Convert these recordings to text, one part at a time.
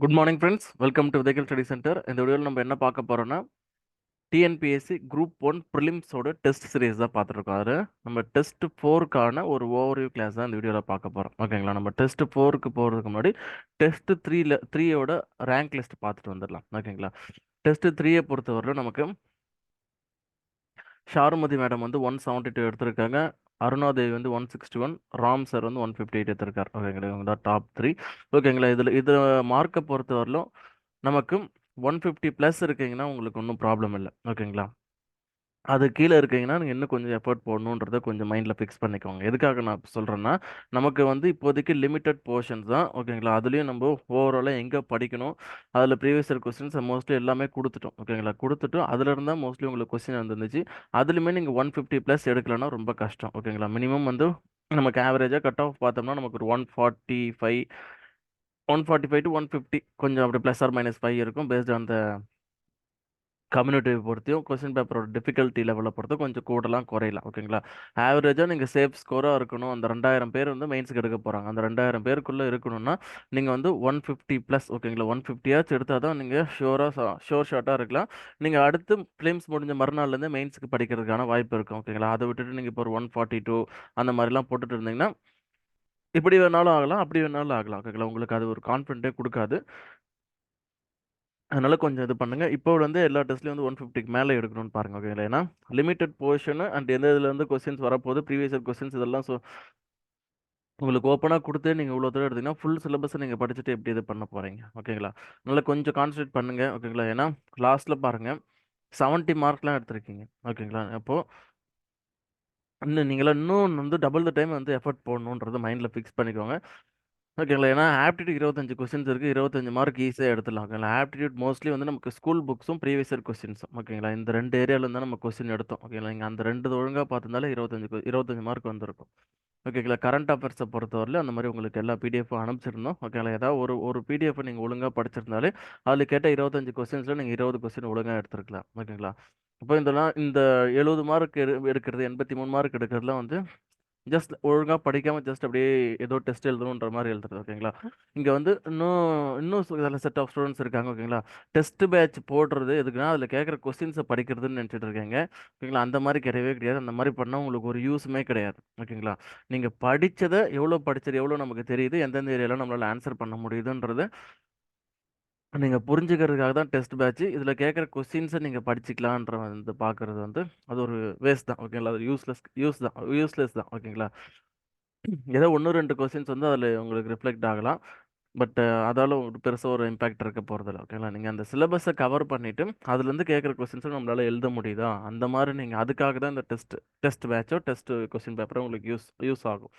Good morning friends, welcome to Vidhaigal study centre. இந்த வீடியோவில் நம்ம என்ன பார்க்க போறோம்னா டிஎன்பிஎஸ்சி குரூப் ஒன் ப்ரிலிம்ஸோட டெஸ்ட் சீரிஸ் தான் பார்த்துருக்கோம். அது நம்ம டெஸ்ட் ஃபோருக்கான ஒரு ஓவர்வியூ கிளாஸ் தான் இந்த வீடியோவில் பார்க்க போகிறோம். ஓகேங்களா? நம்ம டெஸ்ட் ஃபோருக்கு போகிறதுக்கு முன்னாடி டெஸ்ட் த்ரீயோட ரேங்க் லிஸ்ட் பார்த்துட்டு வந்துடலாம். ஓகேங்களா? டெஸ்ட் த்ரீயை பொறுத்தவரையிலும் நமக்கு ஷாருமதி மேடம் வந்து 172 எடுத்திருக்காங்க. அருணாதேவி வந்து 161, ராம் சார் வந்து 158 எடுத்திருக்காரு. ஓகேங்களா? இவங்க தான் டாப் த்ரீ. ஓகேங்களா? இது மார்க்கை பொறுத்தவரையிலும் நமக்கு 150 ப்ளஸ் இருக்கீங்கன்னா உங்களுக்கு ஒன்றும் ப்ராப்ளம் இல்லை. ஓகேங்களா? அது கீழே இருக்கீங்கன்னா நீங்கள் இன்னும் கொஞ்சம் எஃபர்ட் போடணுன்றதை கொஞ்சம் மைண்டில் ஃபிக்ஸ் பண்ணிக்கோங்க. எதுக்காக நான் சொல்கிறேன்னா, நமக்கு வந்து இப்போதைக்கு லிமிட்டட் போர்ஷன்ஸ் தான். ஓகேங்களா? அதுலேயும் நம்ம ஓவராலாக எங்கே படிக்கணும், அதில் ப்ரீவியஸ் இயர் கொஸ்டின்ஸ் மோஸ்ட்லி எல்லாமே கொடுத்துட்டோம். ஓகேங்களா? கொடுத்துட்டு அதில் இருந்தால் மோஸ்ட்லி உங்களுக்கு கொஸ்டின் வந்துருந்துச்சு. அதுலேயுமே நீங்கள் 150 ப்ளஸ் எடுக்கலைன்னா ரொம்ப கஷ்டம். ஓகேங்களா? மினிமம் வந்து நமக்கு ஆவரேஜாக கட் ஆஃப் பார்த்தோம்னா நமக்கு ஒரு 145 டு 150 கொஞ்சம் அப்படி ப்ளஸ் ஆர் மைனஸ் 5 இருக்கும். பேஸ்ட் ஆன் த கம்யூனிட்டியை பொறுத்தையும் கொஸ்டின் பேப்பரோட டிஃபிகல்ட்டி லெவலை பொறுத்தும் கொஞ்சம் கூடலாம் குறையலாம். ஓகேங்களா? ஆவரேஜாக நீங்கள் சேஃப் ஸ்கோராக இருக்கணும். அந்த 2000 பேர் வந்து மெயின்ஸுக்கு எடுக்க போகிறாங்க. அந்த 2000 பேருக்குள்ளே இருக்கணும்னா நீங்கள் வந்து 150 ப்ளஸ். ஓகேங்களா? 150 எடுத்தால் தான் நீங்கள் ஷோர் ஷார்ட்டாக இருக்கலாம். நீங்கள் அடுத்து ஃபிலிம்ஸ் முடிஞ்ச மறுநாள்லேருந்து மெயின்ஸுக்கு படிக்கிறதுக்கான வாய்ப்பு இருக்கும். ஓகேங்களா? அதை விட்டுட்டு நீங்கள் இப்போ ஒரு 142 அந்த மாதிரிலாம் போட்டுட்டு இருந்தீங்கன்னா இப்படி வேணாலும் ஆகலாம், அப்படி வேணாலும் ஆகலாம். ஓகேங்களா? உங்களுக்கு அது ஒரு கான்ஃபிடென்ட்டே கொடுக்காது. அதனால கொஞ்சம் இது பண்ணுங்க. இப்போ வந்து எல்லா டெஸ்ட்லயும் வந்து 150க்கு மேல எடுக்கணும்னு பாருங்க. ஓகேங்களா? ஏன்னா லிமிட்டட் போர்ஷன் அண்ட் எந்த இதுல இருந்து கொஸ்டின்ஸ் வரப்போகுது, ப்ரீவியஸ் இயர் கொஸ்டின்ஸ் இதெல்லாம் உங்களுக்கு ஓப்பனா குடுத்து நீங்க இவ்வளோ தூரம் எடுத்தீங்கன்னா, ஃபுல் சிலபஸ நீங்க படிச்சுட்டு எப்படி இது பண்ண போறீங்க? ஓகேங்களா? அதனால கொஞ்சம் கான்சன்ட்ரேட் பண்ணுங்க. ஓகேங்களா? ஏன்னா லாஸ்ட்ல பாருங்க 70 மார்க்லாம் எடுத்திருக்கீங்க. ஓகேங்களா? அப்போ இன்னும் வந்து டபுள் த டைம் வந்து எஃபோர்ட் போடணுன்றத மைண்ட்ல ஃபிக்ஸ் பண்ணிக்கோங்க. ஓகேங்களா? ஏன்னா ஆப்டிடியூட் 25 கொஸ்டின்ஸ் இருக்கு. 25 மார்க் ஈஸியா எடுத்துடலாம். ஓகேங்களா? ஆப்டிடியூட் மோஸ்ட்லி வந்து நமக்கு ஸ்கூல் புக்ஸும், ப்ரீவியஸ் இயர் கொஸ்டின்ஸும். ஓகேங்களா? இந்த 2 ஏரியால இருந்தா நம்ம கொஸ்டின் எடுத்தோம். ஓகேங்களா? நீங்க அந்த 2 ஒழுங்கா பார்த்திருந்தாலே 25 மார்க் வந்திருக்கும். ஓகேங்களா? கரண்ட் அஃபேர்ஸை பொறுத்தவரையிலும் அந்த மாதிரி உங்களுக்கு எல்லா பிடிஎஃப்பும் அனுப்பிச்சிருந்தோம். ஓகேங்களா? ஏதாவது ஒரு ஒரு பிடிஎஃப் நீங்கள் ஒழுங்காக படிச்சிருந்தாலே அதில் கேட்ட 25 கொஸ்டின்ஸில் நீங்கள் 20 கொஸ்டின் ஒழுங்காக எடுத்துருக்கலாம். ஓகேங்களா? இப்போ இந்த 70 மார்க் எடுக்கிறது, 83 மார்க் எடுக்கிறதுலாம் வந்து ஜஸ்ட் ஒழுங்கா படிக்காம ஜஸ்ட் அப்படியே ஏதோ டெஸ்ட் எழுதணுன்ற மாதிரி எழுதுறது. ஓகேங்களா? இங்க வந்து இன்னும் இன்னும் சில செட் ஆஃப் ஸ்டூடெண்ட்ஸ் இருக்காங்க. ஓகேங்களா? டெஸ்ட் பேட்ச் போடுறது எதுக்குன்னா அதுல கேட்குற கொஸ்டின்ஸை படிக்கிறதுன்னு நினைச்சிட்டு இருக்கீங்க. ஓகேங்களா? அந்த மாதிரி கிடையவே கிடையாது. அந்த மாதிரி பண்ணா உங்களுக்கு ஒரு யூஸுமே கிடையாது. ஓகேங்களா? நீங்க படிச்சதை எவ்வளவு படிச்சது எவ்வளவு நமக்கு தெரியுது, எந்தெந்த ஏரியால நம்மளால ஆன்சர் பண்ண முடியுதுன்றது நீங்க புரிஞ்சுக்கிறதுக்காக தான் டெஸ்ட் பேட்ச். இதுல கேட்குற கொஸ்டின்ஸை நீங்க படிச்சுக்கலான்ற வந்து பார்க்கறது வந்து அது ஒரு வேஸ்ட் தான். ஓகேங்களா? அது யூஸ்லெஸ் தான். ஓகேங்களா? ஏதோ 1, 2 கொஸ்டின்ஸ் வந்து அதில் உங்களுக்கு ரிஃப்ளெக்ட் ஆகலாம். பட் அதால ஒரு பெருசா ஒரு இம்பாக்ட் இருக்க போறதில்ல. ஓகேங்களா? நீங்க அந்த சிலபஸை கவர் பண்ணிட்டு, அதுலேருந்து கேட்குற கொஸ்டின்ஸும் நம்மளால எழுத முடியுதா? அந்த மாதிரி நீங்க அதுக்காக தான் இந்த டெஸ்ட் பேட்சோ, டெஸ்ட் கொஸ்டின் பேப்பரோ உங்களுக்கு யூஸ் யூஸ் ஆகும்.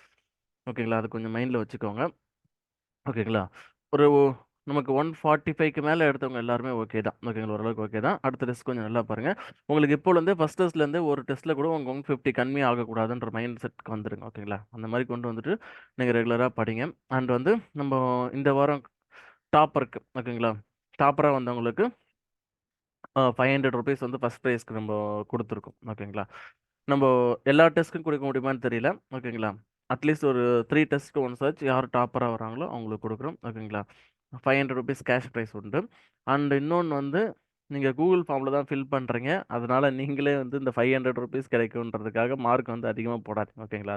ஓகேங்களா? அது கொஞ்சம் மைண்ட்ல வச்சுக்கோங்க. ஓகேங்களா? ஒரு நமக்கு 145க்கு மேல எடுத்தவங்க எல்லாருமே ஓகே தான். ஓகேங்களா? ஓரளவுக்கு ஓகே தான். அடுத்த டெஸ்ட் கொஞ்சம் நல்லா பாருங்க. உங்களுக்கு இப்போலேருந்தே ஃபர்ஸ்ட் டெஸ்ட்லேருந்தே ஒரு டெஸ்ட்ல கூட உங்க 150 கம்மி ஆகக்கூடாதுன்ற மைண்ட் செட்க்கு வந்துருங்க. ஓகேங்களா? அந்த மாதிரி கொண்டு வந்துட்டு நீங்க ரெகுலரா படிங்க. அண்ட் வந்து நம்ம இந்த வாரம் டாப்பருக்கு ஓகேங்களா? டாப்பரா வந்தவங்களுக்கு ₹500 வந்து ஃபர்ஸ்ட் ப்ரைஸ்க்கு நம்ம குடுத்துருக்கோம். ஓகேங்களா? நம்ம எல்லா டெஸ்ட்க்கும் குடுக்க முடியுமான்னு தெரியல. ஓகேங்களா? அட்லீஸ்ட் ஒரு 3 டெஸ்ட்க்கு ஒன்ஸ் ஆச்சு யார் டாப்பரா வராங்களோ அவங்களுக்கு குடுக்குறோம். ஓகேங்களா? ₹500 கேஷ் ப்ரைஸ் உண்டு. அண்ட் இன்னொன்னு வந்து நீங்க கூகுள் ஃபார்ம்ல தான் ஃபில் பண்றீங்க. அதனால நீங்களே வந்து இந்த ₹500 கிடைக்குன்றதுக்காக மார்க் வந்து அதிகமா போடாதீங்க. ஓகேங்களா?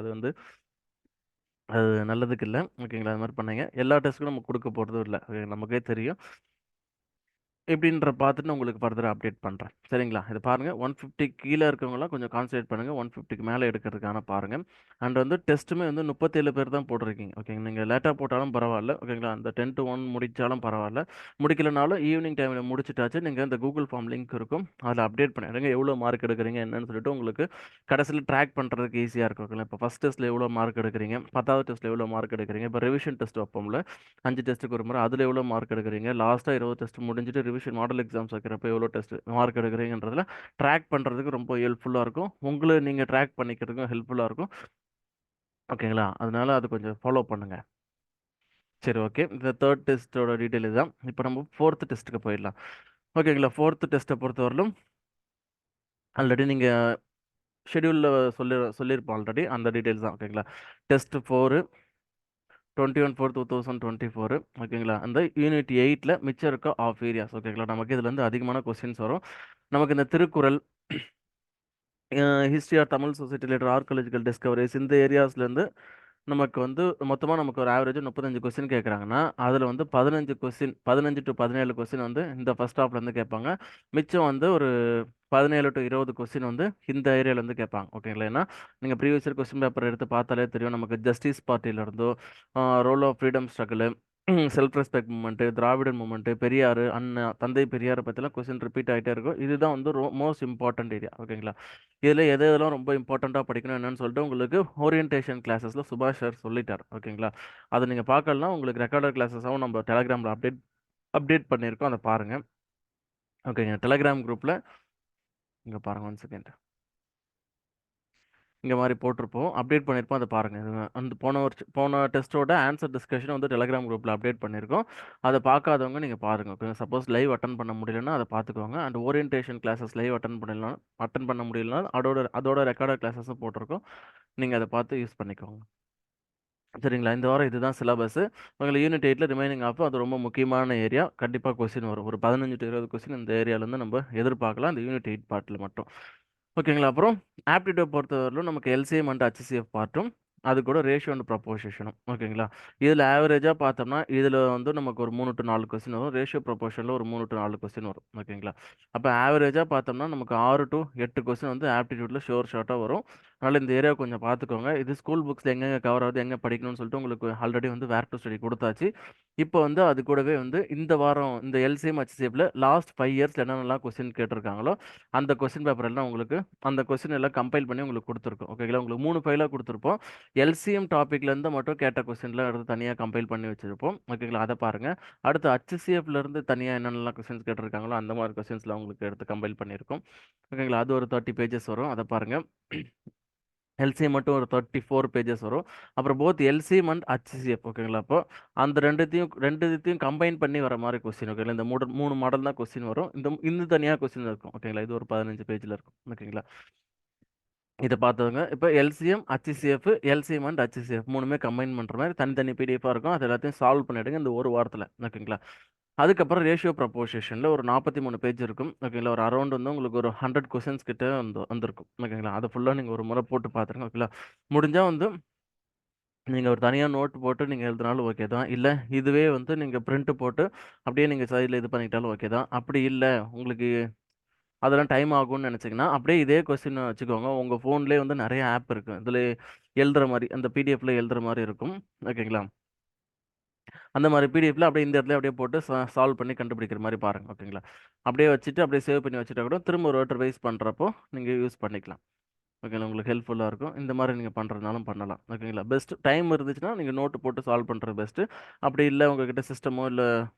அது நல்லதுக்கு இல்ல. ஓகேங்களா? அது மாரி பண்ணாதீங்க. எல்லா டெஸ்ட்க்கும் நம்ம குடுக்க போறதும் இல்ல. நமக்கே தெரியும். எப்படின்ற பார்த்துட்டு நான் உங்களுக்கு ஃபர்தரா அப்டேட் பண்றேன். சரிங்களா? இத பாருங்க 150 கீழ இருக்கவங்கலாம் கொஞ்சம் கான்சன்ட்ரேட் பண்ணுங்க. 150க்கு மேல எடுக்கிறதுக்கான பாருங்க. அண்ட் வந்து டெஸ்ட்டுமே வந்து 37 பேர் தான் போட்டிருக்கீங்க. ஓகேங்க. நீங்க லேட்டா போட்டாலும் பரவால்ல. ஓகேங்களா? அந்த 10 to 1 முடிச்சாலும் பரவால்ல. முடிக்கலனாலும் ஈவினிங் டைம்ல முடிச்சுட்டாச்சு. நீங்க இந்த கூகுள் ஃபார்ம் லிங்க் இருக்கும். அதில அப்டேட் பண்ணிடுங்க. எவ்வளோ மார்க் எடுக்கிறீங்க என்னன்னு சொல்லிட்டு உங்களுக்கு கடைசில ட்ராக் பண்றதுக்கு ஈஸியா இருக்கும். ஓகேங்களா? இப்போ ஃபர்ஸ்ட் டெஸ்ட்ல எவ்வளோ மார்க் எடுக்கிறீங்க? 10வது டெஸ்ட்ல எவ்வளோ மார்க் எடுக்கிறீங்க? இப்போ ரிவிஷன் டெஸ்ட் வைப்போம்ல. 5 டெஸ்ட்டுக்கு ஒரு முறை. அதில எவ்வளோ மார்க் எடுக்கிறீங்க? லாஸ்ட்டா 20 டெஸ்ட் முடிஞ்சுட்டு ரிவிஷன் மாடல் எக்ஸாம்ஸ் வைக்கிறப்ப எவ்வளோ டெஸ்ட் மார்க் எடுக்கிறீங்கன்றதுல ட்ராக் பண்ணுறதுக்கு ரொம்ப ஹெல்ப்ஃபுல்லா இருக்கும். உங்கள நீங்க ட்ராக் பண்ணிக்கிறதுக்கும் ஹெல்ப்ஃபுல்லா இருக்கும். ஓகேங்களா? அதனால அது கொஞ்சம் ஃபாலோ பண்ணுங்க. சரி, ஓகே. இந்த 3 டெஸ்ட்டோட டீட்டெயில் இதுதான். இப்போ நம்ம 4த் டெஸ்ட்டுக்கு போயிடலாம். ஓகேங்களா? 4த் டெஸ்ட்ட பொறுத்தவரையிலும் ஆல்ரெடி நீங்க ஷெட்யூல்ல சொல்லியிருப்போம் ஆல்ரெடி. அந்த டீட்டெயில்ஸ் தான். ஓகேங்களா? டெஸ்ட் 4 21/4/2024. ஓகேங்களா? அந்த யூனிட் 8ல மிச்சம் இருக்க ஆஃப் ஏரியாஸ். ஓகேங்களா? நமக்கு இதுலேருந்து அதிகமான கொஸ்டின்ஸ் வரும். நமக்கு இந்த Thirukkural, history or Tamil society related archaeological discoveries இந்த ஏரியாஸ்லேருந்து நமக்கு வந்து மொத்தமாக நமக்கு ஒரு ஆவரேஜ் 35 கொஸ்டின் கேட்குறாங்கன்னா அதில் வந்து 15 கொஸ்டின் 15 டு 17 கொஸ்டின் வந்து இந்த ஃபர்ஸ்ட் ஹாஃப்லேருந்து கேட்பாங்க. மிச்சம் வந்து ஒரு 17 டு 20 கொஸ்டின் வந்து இந்த ஏரியாலேருந்து கேட்பாங்க. ஓகேங்களா? ஏன்னா நீங்கள் ப்ரீவியஸ் இயர் கொஸ்டின் பேப்பர் எடுத்து பார்த்தாலே தெரியும். நமக்கு ஜஸ்டிஸ் பார்ட்டியிலேருந்தோ, role of freedom struggle, self respect movement, Dravidian movement, Periyar, Anna, தந்தை பெரியாரை பற்றிலாம் கொஸ்டின் ரிப்பீட் ஆகிட்டே இருக்கும். இதுதான் வந்து மோஸ்ட் இம்பார்ட்டன்ட் ஏரியா. ஓகேங்களா? இதில் எது எதெல்லாம் ரொம்ப இம்பார்ட்டண்ட்டாக படிக்கணும் என்னன்னு சொல்லிட்டு உங்களுக்கு ஓரியன்டேஷன் கிளாஸஸில் சுபாஷ் சார் சொல்லிட்டார். ஓகேங்களா? அதை நீங்கள் பார்க்கலாம். உங்களுக்கு ரெக்கார்டட் கிளாஸஸாகவும் நம்ம டெலகிராமில் அப்டேட் பண்ணியிருக்கோம். அதை பாருங்கள். ஓகேங்க. டெலகிராம் குரூப்பில் இங்கே பாருங்கள், 1 செகண்ட். இங்கே மாதிரி போட்டிருப்போம், அப்டேட் பண்ணியிருப்போம். அதை பாருங்கள். இது அந்த போன டெஸ்ட்டோட ஆன்சர் டிஸ்கஷன் வந்து டெலகிராம் குரூப்பில் அப்டேட் பண்ணியிருக்கோம். அதை பார்க்காதவங்க நீங்கள் பாருங்கள். ஓகே, சப்போஸ் லைவ் அட்டன் பண்ண முடியலன்னா அதை பார்த்துக்கோங்க. And orientation classes live attend பண்ண முடியலன்னா அதோட ரெக்கார்டட் கிளாஸஸும் போட்டிருக்கோம். நீங்கள் அதை பார்த்து யூஸ் பண்ணிக்கோங்க. சரிங்களா? இந்த வாரம் இதுதான் சிலபஸ். உங்களுக்கு யூனிட் 8ல ரிமைனிங் ஆஃப் அது ரொம்ப முக்கியமான ஏரியா. கண்டிப்பாக கொஸ்டின் வரும். ஒரு 15 டு 20 கொஸ்டின் இந்த ஏரியாவிலேருந்து நம்ம எதிர்பார்க்கலாம், இந்த யூனிட் 8 பார்ட்டில் மட்டும். ஓகேங்களா? அப்புறம் ஆப்டிடியூட் பொறுத்தவரையிலும் நமக்கு எல்சிஎம் அண்ட் ஹச்சிசிஎஃப் பார்ட்டும், அது கூட ரேஷியோ அண்ட் ப்ரொபோசிஷனும். ஓகேங்களா? இதில் ஆவரேஜாக பார்த்தோம்னா இதில் வந்து நமக்கு ஒரு 3 டு 4 கொஸ்டின் வரும். ரேஷியோ ப்ரொபோஷனில் ஒரு 3 டு 4 கொஸ்டின் வரும். ஓகேங்களா? அப்போ ஆவரேஜாக பார்த்தோம்னா நமக்கு 6 டு 8 கொஸ்டின் வந்து ஆப்டிடியூட்டில் ஷார்ட்டாக வரும். அதனால் இந்த ஏரியா கொஞ்சம் பார்த்துக்கோங்க. இது ஸ்கூல் புக்ஸில் எங்கெங்கே கவர் ஆகுது, எங்கே படிக்கணும்னு சொல்லிட்டு உங்களுக்கு ஆல்ரெடி வந்து வேர் டு ஸ்டடி கொடுத்தாச்சு. இப்போ வந்து அது கூடவே வந்து இந்த வாரம் இந்த எல்சிஎம் ஹச்சிசிஎஃப்ல லாஸ்ட் 5 இயர்ஸில் என்னென்னலாம் கொஸ்டின் கேட்டிருக்காங்களோ அந்த கொஸ்டின் பேப்பர் எல்லாம் உங்களுக்கு அந்த கொஸ்டின் எல்லாம் கம்பைல் பண்ணி உங்களுக்கு கொடுத்துருக்கோம். ஓகேங்களா? உங்களுக்கு 3 ஃபைலாக கொடுத்துருப்போம். எல்சிஎம் டாப்பிக்லேருந்து மட்டும் கேட்ட கொஸ்டின்லாம் எடுத்து தனியாக கம்பைல் பண்ணி வச்சிருப்போம். ஓகேங்களா? அதை பாருங்கள். அடுத்து ஹச்சிசிஎஃப்லேருந்து தனியாக என்னென்னலாம் கொஸ்டின்ஸ் கேட்டிருக்காங்களோ அந்த மாதிரி கொஸ்டின்ஸ்லாம் உங்களுக்கு எடுத்து கம்பைல் பண்ணியிருக்கோம். ஓகேங்களா? அது ஒரு 30 பேஜஸ் வரும். அதை பாருங்கள். எல்சிஎம் மட்டும் ஒரு 34 பேஜஸ் வரும். அப்புறம் போத் எல்சிஎம் அண்ட் ஹச்சிசிஎஃப். ஓகேங்களா? அப்போ அந்த ரெண்டுத்தையும் கம்பைன் பண்ணி வர மாதிரி கொஸ்டின். ஓகேங்களா? இந்த 3 மாடல் தான் கொஸ்டின் வரும். இந்த தனியாக கொஸ்டின் இருக்கும். ஓகேங்களா? இது ஒரு 15 பேஜில் இருக்கும். ஓகேங்களா? இதை பார்த்தவங்க இப்போ LCM HCF, LCM and HCF 3மே கம்பைன் பண்ணுற மாதிரி தனித்தனி பிடிஎஃபாக இருக்கும். அது எல்லாத்தையும் சால்வ் பண்ணிவிடுங்க இந்த ஒரு வாரத்தில். ஓகேங்களா? அதுக்கப்புறம் ரேஷியோ ப்ரப்போசிஷனில் ஒரு 43 பேஜ் இருக்கும். ஓகேங்களா? ஒரு அரௌண்ட் வந்து உங்களுக்கு ஒரு 100 கொஸ்டின்ஸ் கிட்ட வந்திருக்கும். ஓகேங்களா? அதை ஃபுல்லாக நீங்கள் ஒரு முறை போட்டு பார்த்துருங்க. ஓகேங்களா? முடிஞ்சால் வந்து நீங்கள் ஒரு தனியாக நோட் போட்டு நீங்கள் எழுதினாலும் ஓகே தான். இல்லை இதுவே வந்து நீங்கள் பிரிண்ட் போட்டு அப்படியே நீங்கள் சைடில் இது பண்ணிக்கிட்டாலும் ஓகே தான். அப்படி இல்லை உங்களுக்கு அதெல்லாம் டைம் ஆகும்னு நினச்சிங்கன்னா அப்படியே இதே கொஸ்டின் வச்சுக்கோங்க. உங்கள் ஃபோன்லேயே வந்து நிறைய ஆப் இருக்குது. இதில் எழுதுகிற மாதிரி அந்த பிடிஎஃப்ல எழுதுகிற மாதிரி இருக்கும். ஓகேங்களா? அந்த மாதிரி பிடிஎஃப்ல அப்படியே இந்த இடத்துல அப்படியே போட்டு சால்வ் பண்ணி கண்டுபிடிக்கிற மாதிரி பாருங்கள். ஓகேங்களா? அப்படியே வச்சுட்டு அப்படியே சேவ் பண்ணி வச்சுட்டா கூட திரும்ப ஒரு வாட்டி ரிவைஸ் பண்ணுறப்போ நீங்கள் யூஸ் பண்ணிக்கலாம். ஓகேங்களா? உங்களுக்கு ஹெல்ப்ஃபுல்லாக இருக்கும். இந்த மாதிரி நீங்கள் பண்ணுறதுனாலும் பண்ணலாம். ஓகேங்களா? பெஸ்ட் டைம் இருந்துச்சுன்னா நீங்கள் நோட்டு போட்டு சால்வ் பண்ணுறது பெஸ்ட்டு. அப்படி இல்லை உங்ககிட்ட சிஸ்டமோ இல்லை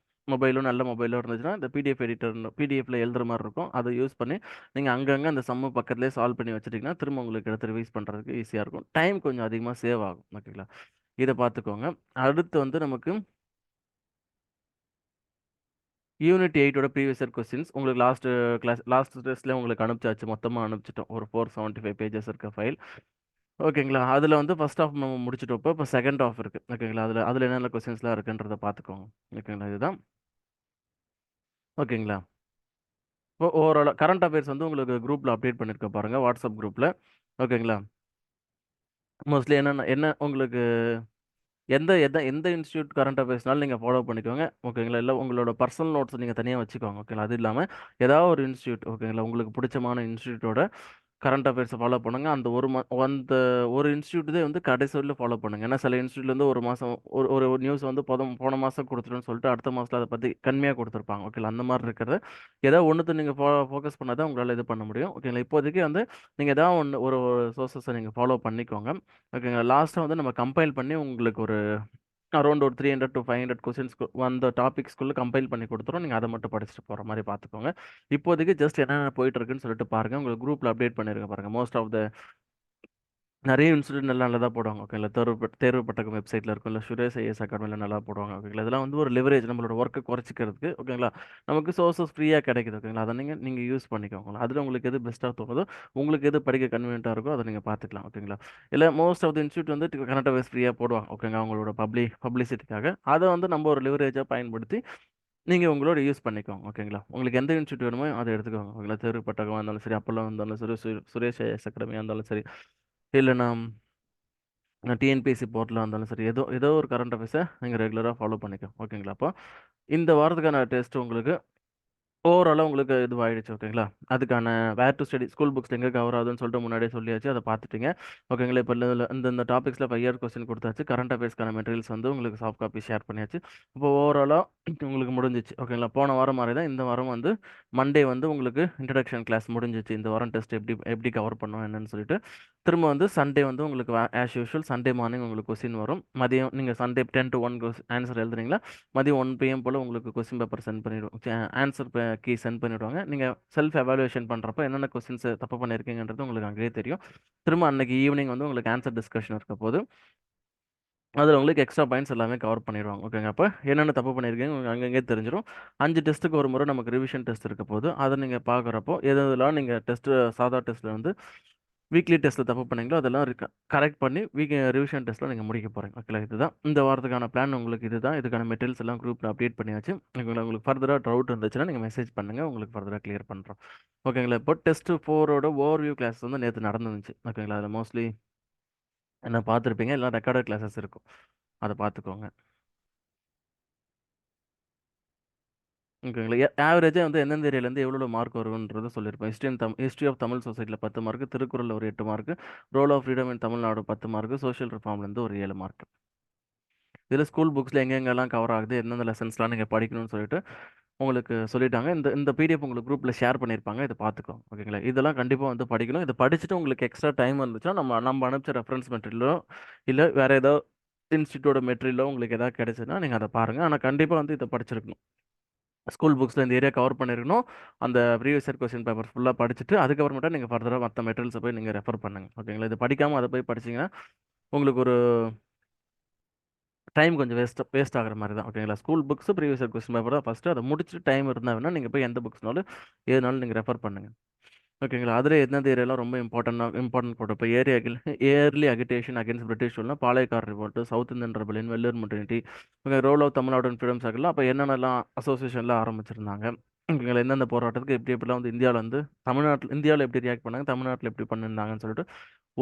மொபைலோ நல்ல மொபைலோ இருந்துச்சுன்னா இந்த பிடிஎஃப் எடிட்டர் பிடிஎஃப்ல எழுதுற மாதிரி இருக்கும். அதை யூஸ் பண்ணி நீங்கள் அங்கங்கே அந்த சம்மு பக்கத்துலேயே சால்வ் பண்ணி வச்சுட்டிங்கன்னா திரும்ப உங்களுக்கு எடுத்து ரிவைஸ் பண்ணுறதுக்கு ஈஸியாக இருக்கும். டைம் கொஞ்சம் அதிகமாக சேவ் ஆகும். ஓகேங்களா? இதை பார்த்துக்கோங்க. அடுத்து வந்து நமக்கு யூனிட் 8ஓட ப்ரீவியஸ் இயர் கொஸ்டின்ஸ் உங்களுக்கு லாஸ்ட் டெஸ்ட்ல உங்களுக்கு அனுப்பிச்சாச்சு. மொத்தமாக அனுப்பிச்சிட்டோம். ஒரு 475 பேஜஸ் இருக்க ஃபைல். ஓகேங்களா? அதில் வந்து ஃபர்ஸ்ட் ஹாஃப் நம்ம முடிச்சிட்டோம். இப்போ செகண்ட் ஹாஃப் இருக்குது. ஓகேங்களா? அதில் என்னென்ன கொஸ்டின்ஸ்லாம் இருக்குன்றத பார்த்துக்கோங்க. ஓகேங்களா? இதுதான். ஓகேங்களா? இப்போ ஓவரால் கரண்ட் அஃபேர்ஸ் வந்து உங்களுக்கு குரூப்பில் அப்டேட் பண்ணியிருக்க பாருங்கள், வாட்ஸ்அப் குரூப்பில். ஓகேங்களா? மோஸ்ட்லி என்ன உங்களுக்கு எந்த எந்த எந்த இன்ஸ்டியூட் கரண்ட் அஃபேர்ஸ்னாலும் நீங்கள் ஃபாலோ பண்ணிக்கோங்க. ஓகேங்களா? இல்லை உங்களோட பர்சனல் நோட்ஸ் நீங்கள் தனியாக வச்சுக்கோங்க. ஓகேங்களா? அது இல்லாமல் ஏதாவது ஒரு இன்ஸ்டியூட், ஓகேங்களா, உங்களுக்கு பிடிச்சமான இன்ஸ்டியூட்டோட கரண்ட் அஃபேர்ஸை ஃபாலோ பண்ணுங்க. அந்த ஒரு இன்ஸ்டியூட்டே வந்து கடைசி வரையிலும் ஃபாலோ பண்ணுங்க. ஏன்னா சில இன்ஸ்டியூட்ல இருந்து ஒரு மாதம் ஒரு ஒரு நியூஸ் வந்து போன மாதம் கொடுத்துருன்னு சொல்லிட்டு அடுத்த மாதத்தில் அதை பற்றி கம்மியாக கொடுத்துருப்பாங்க. ஓகேங்களா? அந்த மாதிரி இருக்கிறது ஏதாவது ஒன்றுத்தை நீங்கள் ஃபோக்கஸ் பண்ணால் தான் உங்களால் இது பண்ண முடியும். ஓகேங்களா? இப்போதைக்கு வந்து நீங்கள் ஏதாவது ஒரு சோர்ஸஸை நீங்கள் ஃபாலோ பண்ணிக்கோங்க. ஓகேங்களா? லாஸ்ட்டாக வந்து நம்ம கம்பைல் பண்ணி உங்களுக்கு ஒரு அரௌண்ட் ஒரு 300 to 500 கொஸ்டின்ஸ்க்கு அந்த டாபிக்ஸ்குள்ளே கம்பைல் பண்ணி கொடுத்துரும். நீங்கள் அதை மட்டும் படிச்சுட்டு போகிற மாதிரி பார்த்துக்கோங்க. இப்போதைக்கு ஜஸ்ட் என்னென்ன போயிட்டு இருக்குன்னு சொல்லிட்டு பாருங்கள். உங்களுக்கு குரூப்பில் அப்டேட் பண்ணிருங்க பாருங்கள். மோஸ்ட் ஆஃப் த நிறைய இன்ஸ்டியூட் நல்லா நல்லதா போடுவாங்க ஓகேங்களா. தேர்வு பட்டகம் வெப்சைட்ல இருக்கும், இல்லை சுரேஷ் ஐஎஸ் அகாடமியில் நல்லா போடுவாங்க ஓகேங்களா. இதெல்லாம் வந்து ஒரு லிவரேஜ் நம்மளோட ஒர்க்கை குறைச்சிக்கிறதுக்கு ஓகேங்களா. நமக்கு சோர்சஸ் ஃப்ரீயாக கிடைக்குது ஓகேங்களா. அதை நீங்கள் யூஸ் பண்ணிக்கோங்க. அதில் உங்களுக்கு எது பெஸ்ட்டாக தோணுதோ, உங்களுக்கு எது படிக்க கன்வீனியன்ட்டாக இருக்கோ அதை நீங்கள் பார்த்துக்கலாம் ஓகேங்களா. இல்லை மோஸ்ட் ஆஃப் த இன்ஸ்டியூட் வந்து கரண்ட் அஃபேர்ஸ் ஃப்ரீயாக போடுவாங்க ஓகேங்க, அவங்களோட பப்ளிசிட்டிக்காக. அதை வந்து நம்ம ஒரு லிவரேஜாக பயன்படுத்தி நீங்கள் உங்களோட யூஸ் பண்ணிக்கோங்க ஓகேங்களா. உங்களுக்கு எந்த இன்ஸ்டியூட் வேணுமோ அதை எடுத்துக்கோங்க ஓகேங்களா. தேர்வு பட்டகமாக இருந்தாலும் சரி, அப்போல்லாம் இருந்தாலும் சரி, சுரேஷ் ஐஎஸ் அகாடமியாக இருந்தாலும் சரி, இல்லைனா டிஎன்பிஎஸ்சி போர்ட்டலாக இருந்தாலும் சரி, ஏதோ ஏதோ ஒரு கரண்ட் அஃபேர்ஸை நீங்கள் ரெகுலராக ஃபாலோ பண்ணிக்கோ ஓகேங்களா. அப்போ இந்த வாரத்துக்கான டெஸ்ட் உங்களுக்கு ஓவராலாக உங்களுக்கு இதுவாகிடுச்சு ஓகேங்களா. அதுக்கான வேர் டு ஸ்டடி ஸ்கூல் புக்ஸ் எங்கே கவர் ஆகுதுன்னு சொல்லிட்டு முன்னாடியே சொல்லியாச்சு, அதை பார்த்துட்டீங்க ஓகேங்களா. இப்போ இந்த டாபிக்ஸில் 5 இயர் கொஸ்டின் கொடுத்தாச்சு, கரண்ட் அஃபேர்ஸ்க்கான மெட்டீரியல்ஸ் வந்து உங்களுக்கு சாஃப்ட் காப்பி ஷேர் பண்ணியாச்சு. இப்போ ஓவராலாக உங்களுக்கு முடிஞ்சிச்சு ஓகேங்களா. போன வாரம் மாதிரி தான் இந்த வாரம் வந்து மண்டே வந்து உங்களுக்கு இன்ட்ரடக்ஷன் கிளாஸ் முடிஞ்சிச்சு. இந்த வாரம் டெஸ்ட் எப்படி எப்படி கவர் பண்ணோம் என்னன்னு சொல்லிட்டு திரும்ப வந்து சண்டே வந்து உங்களுக்கு ஆஸ் யூஷுவல் சண்டே மார்னிங் உங்களுக்கு கொஸ்டின் வரும். மதியம் நீங்கள் சண்டே 10 to 1 ஆன்சர் எழுதுறீங்களா, மதியம் 1 PM போல் உங்களுக்கு கொஸ்டின் பேப்பர் சென்ட் பண்ணிவிடுவோம், ஆன்சர் கீ சென்ட் பண்ணிவிடுவாங்க. நீங்கள் செல்ஃப் எவாலுவேஷன் பண்ணுறப்ப என்னென்ன கொஸ்டின்ஸ் தப்பு பண்ணியிருக்கீங்கன்றது உங்களுக்கு அங்கேயே தெரியும். திரும்ப அன்னைக்கு ஈவினிங் வந்து உங்களுக்கு ஆன்சர் டிஸ்கஷன் இருக்க போது அதில் உங்களுக்கு எக்ஸ்ட்ரா பாயிண்ட்ஸ் எல்லாமே கவர் பண்ணிடுவாங்க ஓகேங்க. அப்போ என்னென்ன தப்பு பண்ணியிருக்கீங்க உங்களுக்கு அங்கங்கே தெரிஞ்சிடும். 5 டெஸ்ட்டுக்கு ஒரு முறை நமக்கு ரிவிஷன் டெஸ்ட் இருக்க போது அதை நீங்கள் பார்க்குறப்போ எதெல்லாம் நீங்கள் டெஸ்ட்டு சாதா டெஸ்ட்டில் வந்து வீக்லி டெஸ்ட்டில் தப்பு பண்ணீங்களோ அதெல்லாம் கரெக்ட் பண்ணி ரிவிஷன் டெஸ்ட்டில் நீங்கள் முடிக்க போகிறீங்க ஓகேங்களா. இதுதான் இந்த வாரத்துக்கான பிளான். உங்களுக்கு இதுதான், இதுக்கான மெட்டீரியல்ஸ் எல்லாம் குரூப்பில் அப்டேட் பண்ணியாச்சு ஓகேங்களா. உங்களுக்கு ஃபர்தராக டவுட் இருந்துச்சுன்னா நீங்கள் மெசேஜ் பண்ணுங்கள், உங்களுக்கு ஃபர்தராக கிளியர் பண்ணுறோம் ஓகேங்களா. இப்போ டெஸ்ட் 4ஓட ஓவர்வியூ கிளாஸ் வந்து நேற்று நடந்துருந்துச்சு ஓகேங்களா. அதில் மோஸ்ட்லி என்ன பார்த்துருப்பீங்க, எல்லாம் ரெக்கார்டட் கிளாஸஸ் இருக்கும், அதை பார்த்துக்கோங்க ஓகேங்களா. ஆவரேஜாக வந்து எந்தெந்த ஏரியாலேருந்து எவ்வளோ மார்க் வரும்ன்றது சொல்லியிருப்பேன். ஹிஸ்ட்ரி ஆஃப் தமிழ் சொசைட்டியில் 10 மார்க், திருக்குறளில் ஒரு 8 mark, role of freedom in Tamil Nadu 10 mark, social ரிஃபார்ம்லேருந்து ஒரு 7 மார்க். இதில் ஸ்கூல் புக்ஸில் எங்கெங்கெல்லாம் கவர் ஆகுது, எந்தெந்த லெசன்ஸ்லாம் நீங்கள் படிக்கணும்னு சொல்லிட்டு உங்களுக்கு சொல்லிட்டாங்க. இந்த இந்த பிடிஎஃப் உங்களுக்கு குரூப்பில் ஷேர் பண்ணியிருப்பாங்க, இதை பார்த்துக்கோங்க ஓகேங்களா. இதெல்லாம் கண்டிப்பாக வந்து படிக்கணும். இதை படிச்சுட்டு உங்களுக்கு எக்ஸ்ட்ரா டைம் இருந்துச்சுன்னா நம்ம அனுப்பிச்ச ரெஃபரன்ஸ் மெட்டீரியலோ இல்லை வேறு ஏதோ இன்ஸ்டியூட்டோட மெட்டீரியலோ உங்களுக்கு எதாவது கிடைச்சுன்னா நீங்கள் அதை பாருங்கள். ஆனால் கண்டிப்பாக வந்து இதை படிச்சிருக்கணும். ஸ்கூல் புக்ஸில் இந்த ஏரியா கவர் பண்ணியிருக்கணும். அந்த ப்ரீவியஸ் இயர் கொஸ்டின் பேப்பர் ஃபுல்லாக படிச்சுட்டு அதுக்கப்புறமேட்டா நீங்கள் ஃபர்தராக மற்ற மெட்டீரியல்ஸை போய் நீங்கள் ரெஃபர் பண்ணுங்க ஓகேங்களா. இது படிக்காமல் அதை போய் படிச்சீங்கன்னா உங்களுக்கு ஒரு டைம் கொஞ்சம் வேஸ்ட் ஆகிற மாதிரி தான் ஓகேங்களா. School books previous year question paper தான் ஃபஸ்ட்டு, அதை முடிச்சுட்டு டைம் இருந்தால் வேணால் நீங்கள் போய் எந்த புக்ஸ்னாலும் எதுனாலும் நீங்கள் ரெஃபர் பண்ணுங்கள் ஓகேங்களா. அதில் எந்தெந்த ஏரியாலாம் ரொம்ப இம்பார்ட்டன்ட் போட்டோம். இப்போ ஏர்லி அகிடேஷன் அகேன்ஸ்ட் பிரிட்டிஷ் ரூல்னா Palayakkar revolt, South Indian rebellion, Vellore mutiny, role of Tamil Nadu freedom circle, அப்போ என்னென்னலாம் அசோசியேஷன்லாம் ஆரம்பிச்சிருந்தாங்க ஓகேங்களா. எந்தெந்த போராட்டத்துக்கு எப்படி எப்படிலாம் வந்து இந்தியாவில் வந்து இந்தியாவில் எப்படி ரியாக்ட் பண்ணாங்க, தமிழ்நாட்டில் எப்படி பண்ணியிருந்தாங்கன்னு சொல்லிட்டு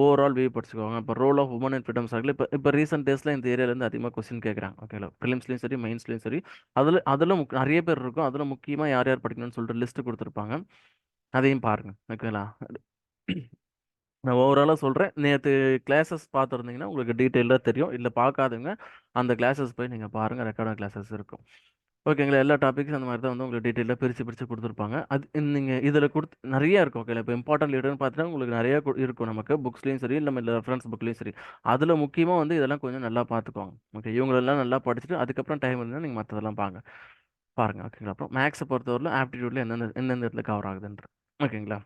ஓவரால் வியூ படிச்சுக்கோங்க. இப்போ role of women and freedom circle இப்போ ரீசெண்ட் டேஸில் இந்த ஏரியாலேருந்து அதிகமாக கொஸ்டின் கேட்குறாங்க ஓகேங்களா. ப்ரிலிம்ஸ்லையும் சரி மெயின்ஸ்லையும் சரி, அதில் நிறைய பேர் இருக்கும். அதில் முக்கியமாக யார் யார் படிக்கணும்னு சொல்லிட்டு லிஸ்ட்டு கொடுத்துருப்பாங்க, அதையும் பாருங்க ஓகேங்களா. நான் ஓவராலாக சொல்கிறேன், நேற்று கிளாஸஸ் பார்த்துருந்தீங்கன்னா உங்களுக்கு டீட்டெயிலாக தெரியும். இல்லை பார்க்காதுங்க, அந்த கிளாஸஸ் போய் நீங்கள் பாருங்கள், ரெக்கார்டாக கிளாஸஸ் இருக்கும் ஓகேங்களா. எல்லா டாபிக்ஸ் அந்த மாதிரி தான் வந்து உங்களுக்கு டீட்டெயிலாக பிரித்து கொடுத்துருப்பாங்க. அது நீங்கள் இதில் நிறைய இருக்கும் ஓகேங்களா. இப்போ இம்பார்ட்டன்ட் லீடர்னு பார்த்தீங்கன்னா உங்களுக்கு நிறைய இருக்கும் நமக்கு புக்ஸ்லேயும் சரி, இல்லை ரெஃபரன்ஸ் புக்லேயும் சரி. அதில் முக்கியமாக வந்து இதெல்லாம் கொஞ்சம் நல்லா பார்த்துக்கோங்க ஓகே. இவங்களெல்லாம் நல்லா படிச்சுட்டு அதுக்கப்புறம் டைம் இருந்தால் நீங்கள் மற்றதெல்லாம் பாருங்கள் ஓகேங்களா. அப்புறம் மேக்ஸை பொறுத்தவரையில் ஆப்டிடியூட்டில் எந்தெந்த இடத்துல கவர் ஆகுதுன்ற ஓகேங்களா.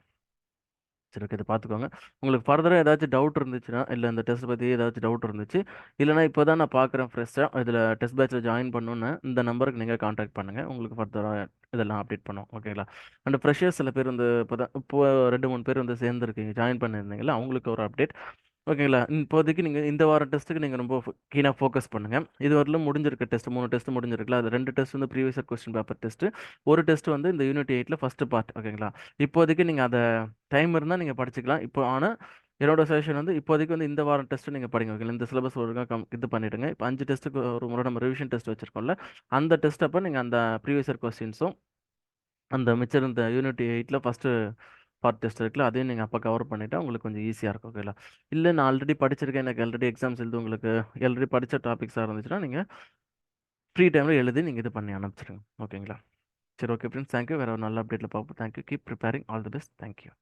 சரி ஓகே, இதை பார்த்துக்கோங்க. உங்களுக்கு ஃபர்தராக ஏதாச்சும் டவுட் இருந்துச்சுன்னா, இல்லை இந்த டெஸ்ட் பற்றி ஏதாச்சும் டவுட் இருந்துச்சு, இல்லைனா இப்போ தான் நான் பார்க்குறேன் ஃப்ரெஷ்ஷாக இதில் டெஸ்ட் பேட்சில் ஜாயின் பண்ணணுன்னு இந்த நம்பருக்கு நீங்கள் காண்டாக்ட் பண்ணுங்கள், உங்களுக்கு ஃபர்தராக இதெல்லாம் அப்டேட் பண்ணுவோம் ஓகேங்களா. அண்ட் ஃப்ரெஷர்ஸ் சில பேர் வந்து இப்போ 2 3 பேர் வந்து சேர்ந்துருக்கீங்க, ஜாயின் பண்ணியிருந்தீங்களா, அவங்களுக்கு ஒரு அப்டேட் ஓகேங்களா. இப்போதைக்கு நீங்கள் இந்த வாரம் டெஸ்ட்டுக்கு நீங்கள் ரொம்ப கீனாக ஃபோக்கஸ் பண்ணுங்கள். இது வரலும் முடிஞ்சிருக்க டெஸ்ட் 3 டெஸ்ட் முடிஞ்சிருக்குல்ல, அது 2 டெஸ்ட் வந்து ப்ரீவியஸ் கொஸ்டின் பேப்பர் டெஸ்ட்டு, ஒரு டெஸ்ட் வந்து இந்த யூனிட் 8ல் ஃபஸ்ட்டு பார்ட் ஓகேங்களா. இப்போதைக்கு நீங்கள் அதை டைம் இருந்தால் நீங்கள் படிச்சுக்கலாம். இப்போ ஆனால் என்னோட சஜஷன் வந்து இப்போதைக்கு வந்து இந்த வாரம் டெஸ்ட்டு நீங்கள் படிங்க ஓகேங்களா. இந்த சிலபஸ் ஒழுங்காக இது பண்ணிவிடுங்க. இப்போ 5 டெஸ்ட்டுக்கு ஒரு முறை நம்ம ரிவிஷன் டெஸ்ட் வச்சுருக்கோம்ல, அந்த டெஸ்ட் அப்போ நீங்கள் அந்த ப்ரீவியஸ் இயர் கொஸ்டின்ஸும் அந்த மிச்சம் இந்த யூனிட் 8ல் ஃபஸ்ட்டு பார்ட் டெஸ்ட் இருக்குல்ல, அதையும் நீங்கள் அப்போ கவர் பண்ணிட்டா உங்களுக்கு கொஞ்சம் ஈஸியாக இருக்கும் ஓகேங்களா. இல்லை நான் ஆல்ரெடி படிச்சிருக்கேன், எனக்கு ஆல்ரெடி எக்ஸாம்ஸ் எழுது, உங்களுக்கு ஆல்ரெடி படித்த டாபிக்ஸாக இருந்துச்சுன்னா நீங்கள் ஃப்ரீ டைமில் எழுதி நீங்கள் இது பண்ணி அனுப்பிச்சிடுங்க ஓகேங்களா. சரி ஓகே ஃப்ரெண்ட்ஸ், தேங்க்யூ. வேறு ஒரு நல்ல அப்டேட்டில் பார்ப்போம். Thank you, keep preparing, all the best, thank you.